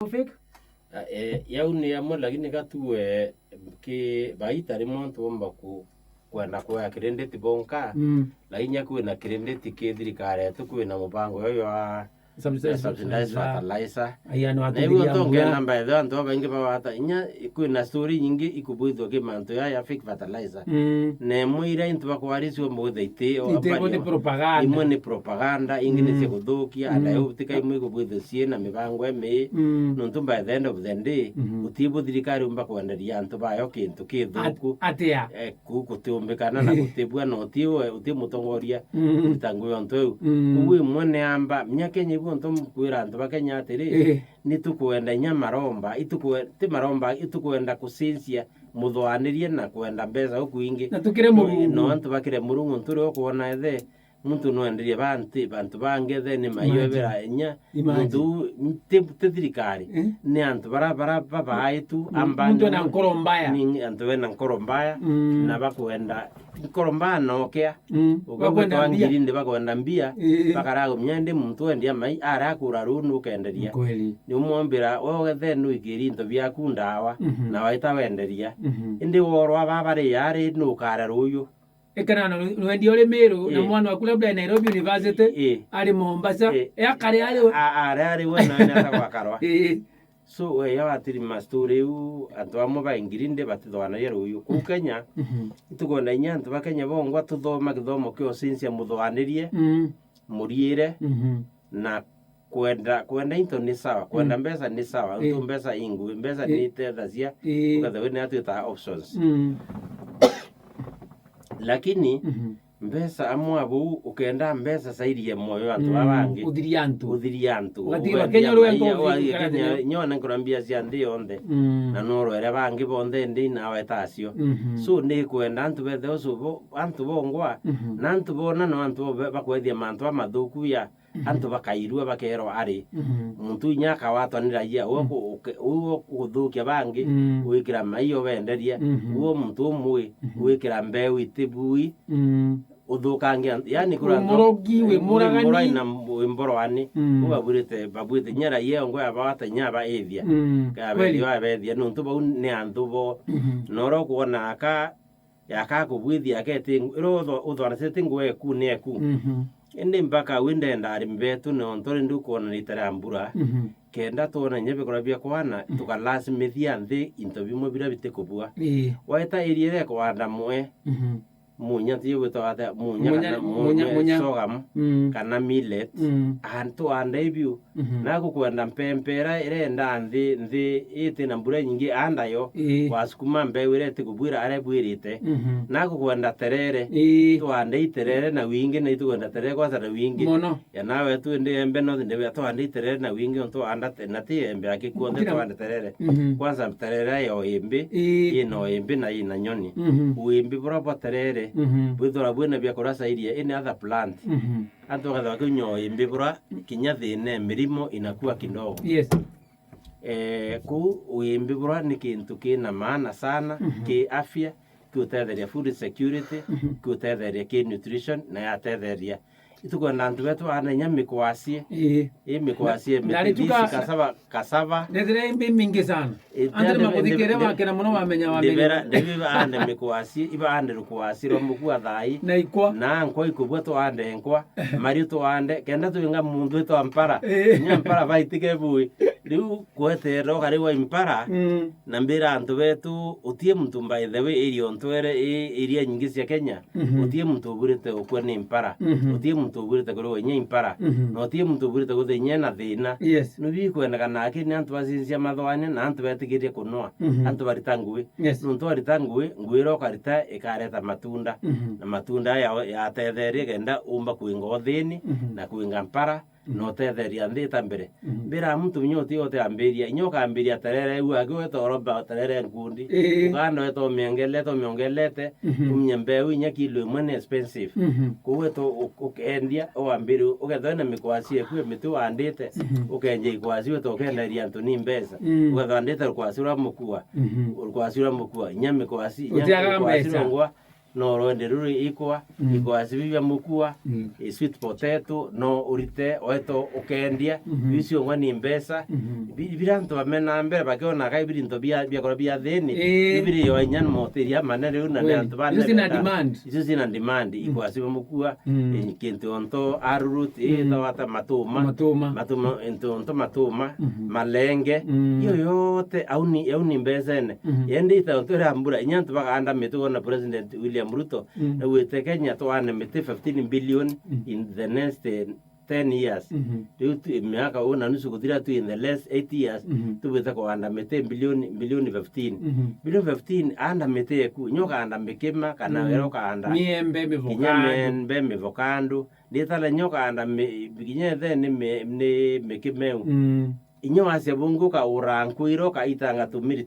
Fake yauni amwe lakini katuwe ki baita rimonto omba kwenda kwa credit bonka lakini kwina credit ke thirikari tukwina mupango yoyo wa subsidized fertilizer ayano atugiria tonge namba ethwa ndo baingi bawata inya kwina story nyingi ikubuithwo ke manto ya fake fertilizer ne muira into bakwarisio mbuthe iteo imwe ni propaganda ingine cia guthukia anda utika imwe ikubuithwo cie na mibango eme nontu by the end of the day utibu thirikari umba kwenderia antu bayo kintu kithuku atia kutumbikana na gutibua no uti mutongoria tangu yonto kuwi mwene amba myakenya ibonto mkwira antu bakenya atiri ni tukwenda nya maromba ti maromba itukwenda kusinsia muthwanirie na kwenda mbeca huku ingi na tukire murungu no antu bakire murungu nturi okuona ethe muntu no enderie bantu bange the ni mayo bera nya muntu ti thirikari ni antu bara babaitu amba muntu na nkoro mbaya ni antu wena nkoro mbaya na bakwenda nkoro mbaya no kea bakwenda wangiri ndi bakwenda mbia bakarago myende muntu endia mai ara kura runu kenderia kweli ni umwombera wowe the no igiri into byaku ndawa na waita wenderia indi worwa babare yari no kara ruyu ekana no wendi ole Meru na mwana wa kula bla Nairobi University ali Mombasa akare ari wena na kwa karwa so we ya atiri mastori u atwamo ba ingirinde batithwana yero uyu ku Kenya itugonda nyantu bakenya bongwa tuthoma githomo kyo sinsia muthwanirie muriire na kwenda into ni sawa kwenda mbeca ni sawa ntu mbeca ingu mbeca ni tethacia ugathe ni atuita options lakini mbeca amwe abo ukenda mbeca sairie moyo antu abangi uthiriantu ugatira Kenya rwengo nyona nkurambia cia ndi yonde na noro ere bangi bonde ndi na wetacio so ni kwenda antu bethe usubo antu bongwa na antu bona no antu bakwethia mantu amathuku ya antu bakairua bakero ari muntu nyaka watwanira ya uwo kuthukia bangi wikira maiyo benderia uwo muntu umwe wikira mbeu itibui uthukangia yani kura murogi we muragani na mborwani babwite nyara ye ngo abata nyaba ethia kabeli wa bethia nuntu bau ni antu bo noro kuona aka yaka kubwithia akete ro uthwana sete ngwe ku ne ku ende mpaka winde ndari mbetu no ntore ndukuona litara mbura kenda tona nyebe kurabia kwana tukalasmithia nthi into bimwe bira bitekubua waita iriere kwanda mwe munya tiyo wetawata munya sogam kana millet antu andebyu nako kwenda mpempera irenda nthi ite na mbura nyingi andayo wasukuma mbewu irete kubwira arebwirite nako kwenda terere twande terere na wingi na kwenda terere kwa sana wingi ya nawe tu ndi embe no ndi twande terere na wingi onto anda na ti embe akikuonde twande terere kwanza terere yo embe ino embe na ina nyoni uembe bora terere bwithora bwena bya kurasa iria any other plant antu gatha kunyo imbibura kinya thine mirimo inakuwa kidogo ku uimbibura ni kintu kina maana sana ki afya kutetheria food security kutetheria ki nutrition na yatetheria itukwenda antu betu anenya mikwasie mikwasie kasava ndethire imbi mingi sana andre makuthikere wakena muno wamenya ndivira ande mikwasie iba ande rukwasiro mukua thai na ikwa na nkwa ikubwa to ande nkwa mari to ande kenda tuinga mundu to ampara nya ampara baitike bui riu kwetero kari wa impara na mbira antu betu utie muntu by the way area ontwere area nyingi cia Kenya utie muntu burite ukwe ni impara utie muntu burite koro nye impara no utie muntu burite guthenya na thina no bikwenda kana akini antu bacincia mathwane na antu betigirie kunwa antu baritangui nuntu baritangui ngwiro karita ikareta matunda na matunda ya tetherie kenda umba kuinga thini na kuinga mpara no tetheria ndita mbere mbira muntu nyoti yote amberia inyoka amberia terere u agwe to roba terere ngundi uganda weto miongelete umnyembe u nyakilo imwe expensive kuwe to ukendia o ambiru ugethana mikwasi ekwe mitu andite ukenje ikwasi to kenderia ntuni mbesa ugethana ndite kwasi ra mukua nyame kwasi ngwa no rwende ruri ikwa ikwa sibibya mukua sweet potato no urite oeto ukendia bicio ngwa ni mbesa biranto bamena mbere bakiona kai birinto bia kora bia theni bibiri yo nyan moteria manere una ne anto bana icio sina demand ikwa sibibya mukua kintu onto arurut tawata matuma onto matuma malenge iyo yote auni mbesa ne yende ita rambura nyanto bakaanda metu na President William Ruto wete Kenya to ane mete 15 billion in the next 10 years miaka una nusu kudira tu in the last 8 years tu wete ko anda mete billion 15 billion 15 anda mete ku nyoka anda mekema kana wero ka anda miembe mevokando ndetala nyoka anda biginye then ne mekemeu inyo ase bungu ka urankuiro ka itanga tumiri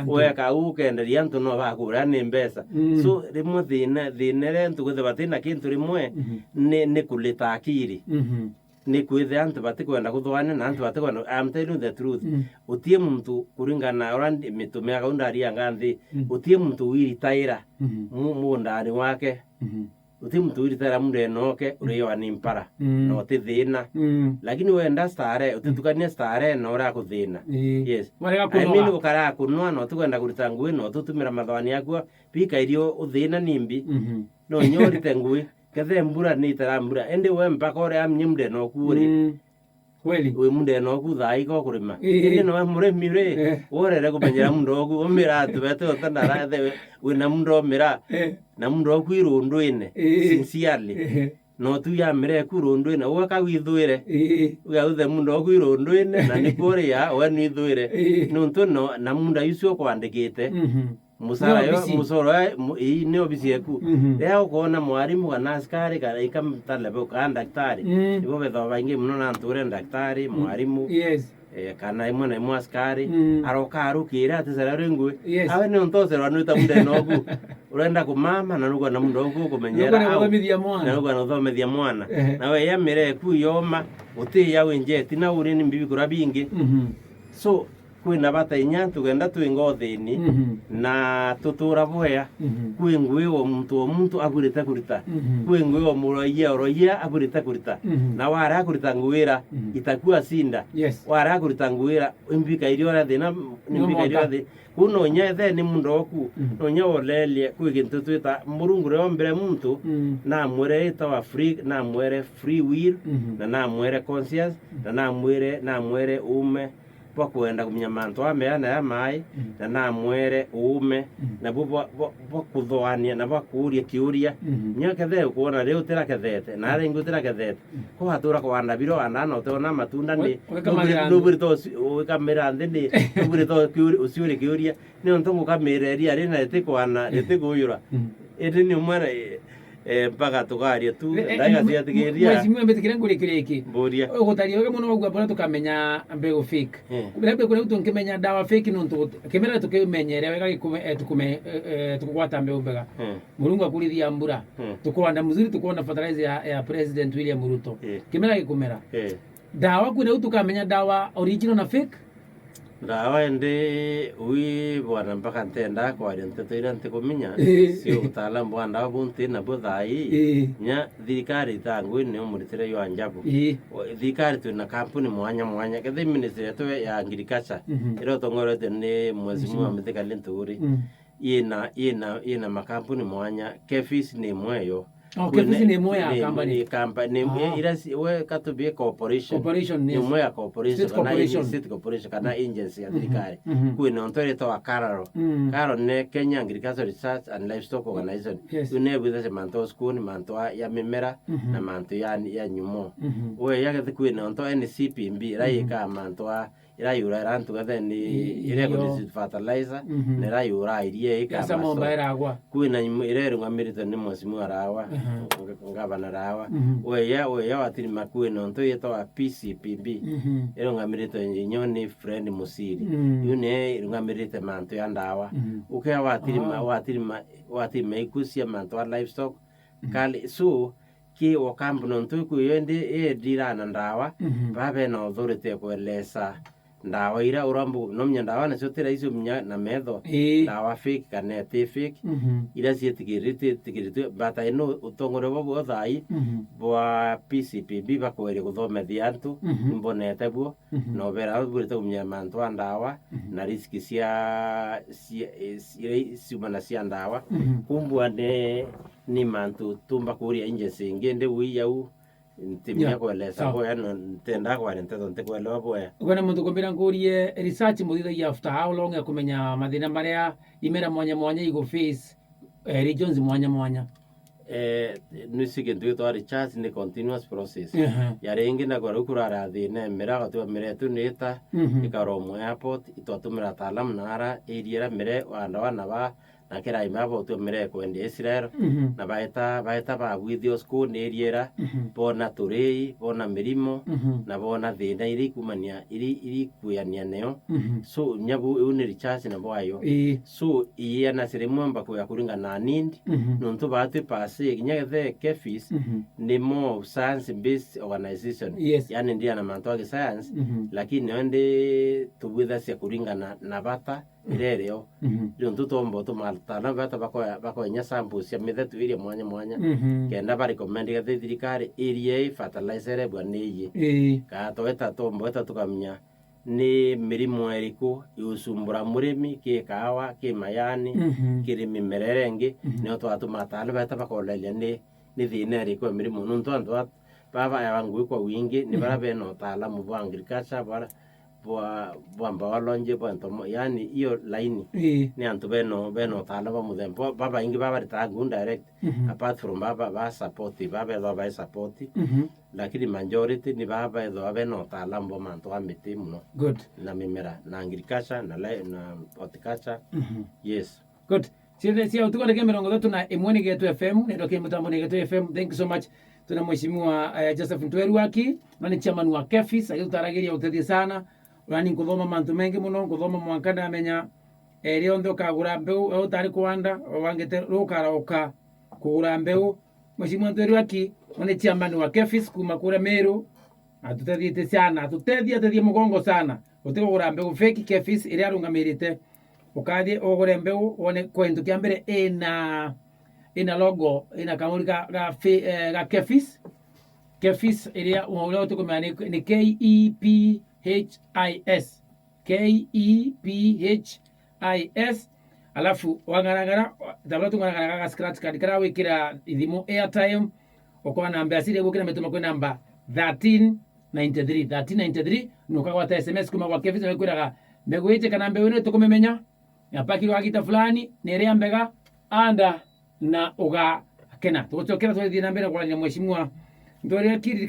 weka ukenderia ntu no bakura ni mbesa so rimwe thine ntu guthe batina kintu rimwe ne kuleta akiri ni kwithe antu batikwenda kuthwana na antu batikwenda I'm telling the truth utie muntu kuringana orandi mitume akaundaria nganthi utie muntu wiritaira mu ndani wake uti mtu wiritara munde noke uriyo ni mpara no tithina lakini wenda stare utitukania stare no ra kuthina yes I mean ukara kunwa no tukwenda kurita ngui no tutumira mathwani yakwa pika irio uthina nimbi no nyorite ngui kethe mbura ni tara mbura ende we mpaka ore amnyimde no kuri kweli we munde no kuthai ko kurima ende no mure mire orere kumenyera mundo ku omira tubete otandara the we na mundo mira na mundo ku irundu-ine sincerely no tu ya mire ku irundu-ine we ka withuire we uthe mundo ku irundu-ine na ni kore ya we ni thuire nuntu no na mundo icio kwandikite musara yo musoro ni obisi yeku leo kuona mwalimu kana askari kana ikamtale boka daktari ibo betho baingi muno na nture daktari mwalimu kana imwe na imwe askari aroka arukira atisera ringwe awe ni ontose ranuta munde nogu urenda kumama na nugo na mundu ogu kumenyera au na nugo na thomethia mwana nawe ya mire ku yoma uti ya wenjeti na uri ni mbibi kura bingi so kwina bata inya tugenda twingothini na tutura boya kwingwe o muntu agurite kurita kwingwe o muroya agurite kurita na wara kurita ngwira itakuwa sinda wara kurita ngwira imbika irio ra thina imbika irio thi kuno nyethe ni mundu oku no nyaolelie kwigintu twita murungure ombere muntu na mwere tawa free na mwere free will na mwere conscience na mwere ume kwa kwenda kumenya mantu ameana ya mai na mwere ume na bo kuthwania na bakuria kiuria nyakethe kuona leo tera kethete na rengo tera kethete ko hatura kwa ndabiro anano tona matunda ni nubirito kamera ndini nubirito usiuri kiuria ni ontongo kamera ria rina etikwana etikuyura edini umara mpaka tukaria tu ndaiga ciatigiria mwezi mbetikire ngurikiriki mburia ugutaria wega muno ogwa bora tukamenya mbego fake kubirabe kure tunkimenya dawa fake nuntu kimera tukimenyere wega tukugwata mbego mbega murungu akurithia mbura tukwanda muzuri tukwona fertilizer ya President William Ruto kimera gikumera dawa kure tukamenya dawa original na fake dawa ndi ui bwana mpaka ntenda kwa nteto ira ntikumenya sio utaalamu bwa dawa bunti na buthai nya thirikari tangu ni umuritire yo anjabu thirikari tuna kampuni mwanya kethe ministry yetu ya agriculture iro tongorete ni mwezi mwa mithikali nturi ina makampuni mwanya Kefis ni mweyo Kefis ni moya company ira we katubie corporation ni moya corporation state corporation kana agency ya serikali kwina ontore to akararo karo ne Kenya Agricultural Research and Livestock Organization une bwithe manto school manto ya mimera na manto ya nyumo we yake kwina onto NCPMB raika manto irayura rantu gathe ni irego fertilizer ne rayura irie ikamba kwina irero ngamirito ni mwasimu arawa ngabana rawa oya watiri makwina onto yetwa PCPB ero ngamirito nyoni friend musiri yune ngamirite manto ya ndawa ukya watiri maikusia manto ya livestock kali so ki wakambu nonto kuyende dirana ndawa babe na authority kueleza ndawa ira urambu nomnya ndawa na sotera icio mnya na metho ndawa fake kana ti fake ira cietigiritwe bata ino utongore bo thai bwa PCPB bakwere guthomethia antu imbonete bwo no bera burite umnya mantu ndawa na riski cia ciumana cia ndawa kumbwa ni mantu tumba kuria inje singende wiyau ntimya kweleza boya no ntenda kwa nteto ntekwelewa boya ukona muntu kumbira ngurie research muthithagia after how long ya kumenya mathina maria imera mwanya igo face regions mwanya nusike ntuitwa research ni continuous process ya rengi na kwa kurara thina mera gatu mere tu neta ikaromo airport itwatumira ataalamu nara area mere wana ba na kera imabo tu mere kwende Israel na baeta ba with school ni area bona turei bona mirimo na bona thina iri kumania iri kuyania neo so nyabu uni research na boayo so iya na seremomba kwa kuringa na need nonto bate pase nyethe kefis ni more science based organization yani ndia na mantoa science lakini onde tubwitha cia kuringa na bata irereo nonto tombo to malta na bata bako nya samples cia mithetu iria mwanya kenda ba recommend ga thirikari area fertilizer bwa niyi ka toeta tombo eta tukamnya ni mirimo eriko yusumbura murimi ki kawa ki mayani kirimi mererenge ne to atuma tano bata bakolelia ni thina eriko mirimo nunto antu baba yangu kwa wingi ni barabe no taalamu bwa agriculture bwa mbawalonje bwa ntomo yani iyo laini ni antu beno taalamu mudempo baba ingi baba ritagu direct apart from baba support baba support lakini majority ni baba edo beno taalamu bwa manto amiti muno good na mimera na agriculture na horticulture yes good sia utukone ke 31 Getu FM ne doke mutambo ne Getu FM thank you so much tuna mheshimiwa Joseph Ntweru aki na ni chairman wa Kefis ayutaragiria utethi sana urani kuthoma mantu mengi muno kuthoma mwankana amenya rio ndo kagura mbeu utari kuanda wangete rukaroka kugura mbeu mheshimiwa Ntweru aki ni chairman wa Kefis kuma kura Meru atutethite sana atutethia mugongo sana utikugura mbeu fake Kefis iri arungamirite ukathie ugure mbeu wone kwentu kia mbere ina logo ina kamuri ga Kefis iria unaona tukumea ni KEPHIS alafu wangaragara tabatu ngara ga scratch card kara wikira ithimo airtime ukwa namba asiri gukira metuma kwa namba 1393 nukagwata SMS kuma kwa Kefis wekwiraga mbegwite kana mbewene tukumemenya yapakirwa gita fulani nerea mbega anda na uga kena tuchokera twethie na mbere kwa mheshimiwa Ntweru akiri